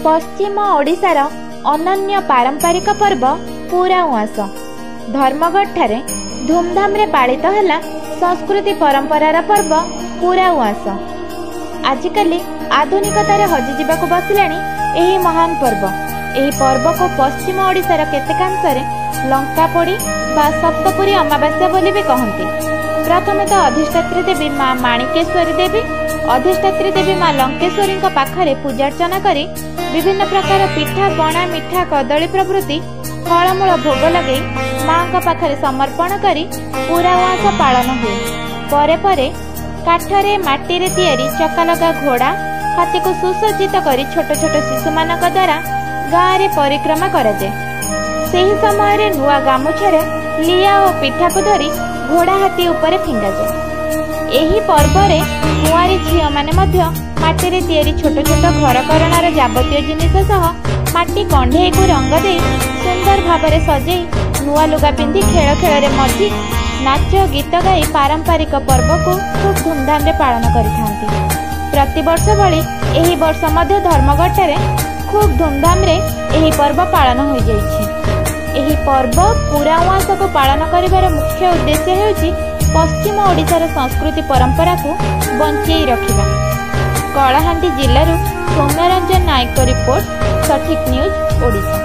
पश्चिम ओडिशार अनन्य पारंपरिक पर्व पूरा उआस धर्मगढ़ ठारे धूमधाम रे पालित हैला संस्कृति परंपरार पर्व पूरा उआस। आजिकली आधुनिकतार हजि जिबाकु बसिलाणी एही महान पर्व। एही पर्व को पश्चिम ओडिशार केतेकांशरे लंकापोड़ी बा सप्तपुरी अमावास्या बोली भी कहते। प्रथमे तो अधिष्ठात्री देवी माँ माणिकेश्वरी देवी अधिष्ठात्री देवी माँ लंकेश्वरी पाखरे पूजार्चना करी विभिन्न प्रकार पिठा पणा मिठा कदली प्रभृति फलमूल भोग लगे माँ पाखरे समर्पण करी पूरा उआस पालन हुए। परे परे काठरे माटी तैयारी चका लगा घोड़ा हाथी को सुसज्जित करी छोट छोट शिशु मान द्वारा गाँव में परिक्रमा कराए। ସେହି ସମୟରେ ନୂଆ ଗାମୁଛାରେ ଲିଆ ଓ ପିଠାକୁ ଧରି ଘୋଡ଼ା ହାତୀ ଉପରେ ଫିଙ୍ଗାଯାଏ। ଏହି ପର୍ବରେ କୁଆଁରୀ ଝିଅମାନେ ମଧ୍ୟ ମାଟିରେ ତିଆରି ଛୋଟ ଛୋଟ ଘରକରଣାର ଯାବତୀୟ ଜିନିଷ ସହ ମାଟି କଣ୍ଢେଇକୁ ରଙ୍ଗ ଦେଇ ସୁନ୍ଦର ଭାବରେ ସଜେଇ ନୂଆ ଲୁଗା ପିନ୍ଧି ଖେଳ ଖେଳରେ ମଜି ନାଚ ଗୀତ ଗାଇ ପାରମ୍ପରିକ ପର୍ବକୁ ଖୁବ୍ ଧୁମଧାମରେ ପାଳନ କରିଥାନ୍ତି। ପ୍ରତିବର୍ଷ ଭଳି ଏହି ବର୍ଷ ମଧ୍ୟ ଧର୍ମଗଡ଼ଠାରେ ଖୁବ୍ ଧୁମଧାମରେ ଏହି ପର୍ବ ପାଳନ ହୋଇଯାଇଛି। ଏହି पर्व पूरा उआस को पालन करिवार मुख्य उद्देश्य हेउची पश्चिम ओडिशार संस्कृति परंपरा को बंचेई रखिबा। कलाहांडी जिल्लारू सौम्यरंजन नायक रिपोर्ट, सठिक न्यूज ओडिशा।